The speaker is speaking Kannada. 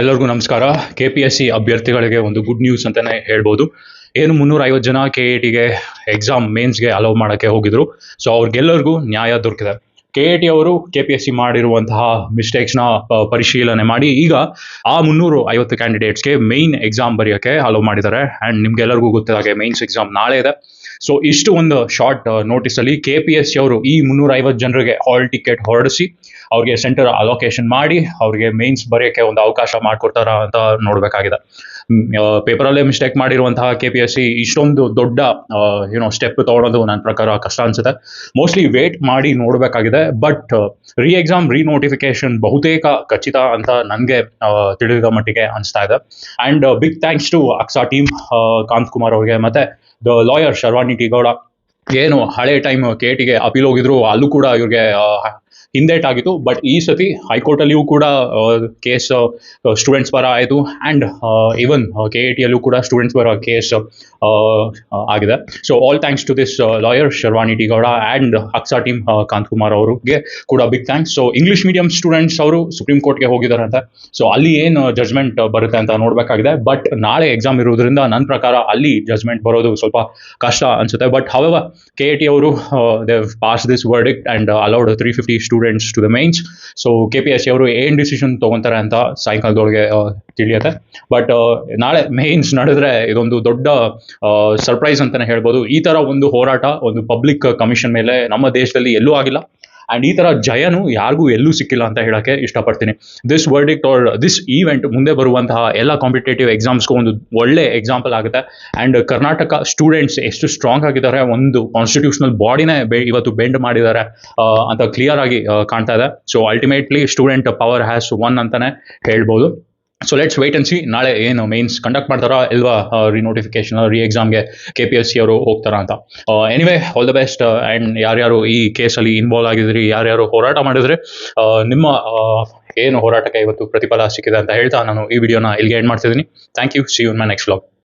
ಎಲ್ಲರಿಗೂ ನಮಸ್ಕಾರ. KPSC ಅಭ್ಯರ್ಥಿಗಳಿಗೆ ಒಂದು ಗುಡ್ ನ್ಯೂಸ್ ಅಂತಾನೆ ಹೇಳ್ಬೋದು. ಏನು 350 ಜನ KATಗೆ ಎಕ್ಸಾಮ್ ಮೇನ್ಸ್ಗೆ ಅಲೌ ಮಾಡೋಕ್ಕೆ ಹೋಗಿದ್ರು. ಸೊ ಅವ್ರಿಗೆಲ್ಲರಿಗೂ ನ್ಯಾಯ ದೊರಕಿದೆ. KAT ಅವರು KPSC ಮಾಡಿರುವಂತಹ ಮಿಸ್ಟೇಕ್ಸ್ನ ಪರಿಶೀಲನೆ ಮಾಡಿ ಈಗ ಆ 350 ಕ್ಯಾಂಡಿಡೇಟ್ಸ್ಗೆ ಮೇನ್ ಎಕ್ಸಾಮ್ ಬರೆಯೋಕ್ಕೆ ಅಲೌ ಮಾಡಿದ್ದಾರೆ. ಆ್ಯಂಡ್ ನಿಮ್ಗೆಲ್ಲರಿಗೂ ಗೊತ್ತಾಗೆ ಮೇನ್ಸ್ ಎಕ್ಸಾಮ್ ನಾಳೆ ಇದೆ. ಸೊ ಇಷ್ಟು ಒಂದು ಶಾರ್ಟ್ ನೋಟಿಸಲ್ಲಿ KPSC ಅವರು ಈ 350 ಜನರಿಗೆ ಹಾಲ್ ಟಿಕೆಟ್ ಹೊರಡಿಸಿ ಅವ್ರಿಗೆ ಸೆಂಟರ್ ಅಲೋಕೇಶನ್ ಮಾಡಿ ಅವ್ರಿಗೆ ಮೇನ್ಸ್ ಬರೆಯೋಕ್ಕೆ ಒಂದು ಅವಕಾಶ ಮಾಡಿಕೊಡ್ತಾರ ಅಂತ ನೋಡಬೇಕಾಗಿದೆ. ಪೇಪರಲ್ಲೇ ಮಿಸ್ಟೇಕ್ ಮಾಡಿರುವಂತಹ KPSC ಇಷ್ಟೊಂದು ದೊಡ್ಡ ಸ್ಟೆಪ್ ತೊಗೊಳೋದು ನನ್ನ ಪ್ರಕಾರ ಕಷ್ಟ ಅನ್ಸುತ್ತೆ. ಮೋಸ್ಟ್ಲಿ ವೇಟ್ ಮಾಡಿ ನೋಡಬೇಕಾಗಿದೆ. ಬಟ್ ಎಕ್ಸಾಮ್ ನೋಟಿಫಿಕೇಶನ್ ಬಹುತೇಕ ಖಚಿತ ಅಂತ ನನಗೆ ತಿಳಿದ ಮಟ್ಟಿಗೆ ಅನಿಸ್ತಾ ಇದೆ. And big thanks to Aksa team, Kanth Kumar ಅವ್ರಿಗೆ ಮತ್ತೆ the lawyer Sharvani T Gowda. ಏನು ಹಳೆ ಟೈಮ್ KATಗೆ ಅಪೀಲ್ ಹೋಗಿದ್ರು, ಅಲ್ಲೂ ಕೂಡ ಇವ್ರಿಗೆ ಹಿಂದೇಟ್ ಆಗಿತ್ತು. ಬಟ್ ಈ ಸತಿ ಹೈಕೋರ್ಟಲ್ಲಿಯೂ ಕೂಡ ಕೇಸ್ ಸ್ಟೂಡೆಂಟ್ಸ್ ಪರ ಆಯಿತು. ಆ್ಯಂಡ್ ಈವನ್ KATಯಲ್ಲೂ ಕೂಡ ಸ್ಟೂಡೆಂಟ್ಸ್ ಪರ ಕೇಸ್ ಆಗಿದೆ. So all thanks to this lawyer Sharvani T Gowda and Aksa team, Kanth Kumar ಅವ್ರಿಗೆ ಕೂಡ big thanks. So English medium students ಅವರು ಸುಪ್ರೀಂ ಕೋರ್ಟ್ಗೆ ಹೋಗಿದ್ದಾರಂತೆ. ಸೊ ಅಲ್ಲಿ ಏನು ಜಜ್ಮೆಂಟ್ ಬರುತ್ತೆ ಅಂತ ನೋಡಬೇಕಾಗಿದೆ. ಬಟ್ ನಾಳೆ ಎಕ್ಸಾಮ್ ಇರೋದ್ರಿಂದ ನನ್ನ ಪ್ರಕಾರ ಅಲ್ಲಿ ಜಜ್ಮೆಂಟ್ ಬರೋದು ಸ್ವಲ್ಪ ಕಷ್ಟ ಅನ್ಸುತ್ತೆ. ಬಟ್ ಹವೆವರ್ KAT ಅವರು they pass this verdict and allowed 350 students to the mains. So KPSC ಅವರು ಏನು ಡಿಸಿಷನ್ ತೊಗೊತಾರೆ ಅಂತ ಸಾಯಂಕಾಲದೊಳಗೆ ತಿಳಿಯುತ್ತೆ. ಬಟ್ ನಾಳೆ ಮೇನ್ಸ್ ನಡೆದ್ರೆ ಇದೊಂದು ದೊಡ್ಡ ಸರ್ಪ್ರೈಸ್ ಅಂತಲೇ ಹೇಳ್ಬೋದು. ಈ ಥರ ಒಂದು ಹೋರಾಟ ಒಂದು ಪಬ್ಲಿಕ್ ಕಮಿಷನ್ ಮೇಲೆ ನಮ್ಮ ದೇಶದಲ್ಲಿ ಎಲ್ಲೂ ಆಗಿಲ್ಲ. ಆ್ಯಂಡ್ ಈ ಥರ ಜಯನು ಯಾರಿಗೂ ಎಲ್ಲೂ ಸಿಕ್ಕಿಲ್ಲ ಅಂತ ಹೇಳೋಕ್ಕೆ ಇಷ್ಟಪಡ್ತೀನಿ. This verdict or this event ಮುಂದೆ ಬರುವಂತಹ ಎಲ್ಲ ಕಾಂಪಿಟೇಟಿವ್ ಎಕ್ಸಾಮ್ಸ್ಗೂ ಒಂದು ಒಳ್ಳೆ ಎಕ್ಸಾಂಪಲ್ ಆಗುತ್ತೆ. ಆ್ಯಂಡ್ ಕರ್ನಾಟಕ ಸ್ಟೂಡೆಂಟ್ಸ್ ಎಷ್ಟು ಸ್ಟ್ರಾಂಗ್ ಆಗಿದ್ದಾರೆ, ಒಂದು ಕಾನ್ಸ್ಟಿಟ್ಯೂಷನಲ್ ಬಾಡಿನೇ ಇವತ್ತು ಬೆಂಡ್ ಮಾಡಿದ್ದಾರೆ ಅಂತ ಕ್ಲಿಯರ್ ಆಗಿ ಕಾಣ್ತಾ ಇದೆ. So ultimately student power has won ಅಂತಲೇ ಹೇಳ್ಬೋದು. So let's wait and see ನಾಳೆ ಏನು ಮೇನ್ಸ್ ಕಂಡಕ್ಟ್ ಮಾಡ್ತಾರಾ ಇಲ್ವಾ, ನೋಟಿಫಿಕೇಶನ್ ಎಕ್ಸಾಮ್ಗೆ KPSC ಅವರು ಹೋಗ್ತಾರಾ ಅಂತ. Anyway all the best. And ಯಾರ್ಯಾರು ಈ ಕೇಸಲ್ಲಿ ಇನ್ವಾಲ್ವ್ ಆಗಿದ್ರಿ, ಯಾರ್ಯಾರು ಹೋರಾಟ ಮಾಡಿದ್ರೆ ನಿಮ್ಮ ಏನು ಹೋರಾಟಕ್ಕೆ ಇವತ್ತು ಪ್ರತಿಫಲ ಸಿಕ್ಕಿದೆ ಅಂತ ಹೇಳ್ತಾ ನಾನು ಈ ವಿಡಿಯೋನ ಇಲ್ಲಿಗೆ ಎಂಡ್ ಮಾಡ್ತಿದ್ದೀನಿ. Thank you. See you in my next vlog.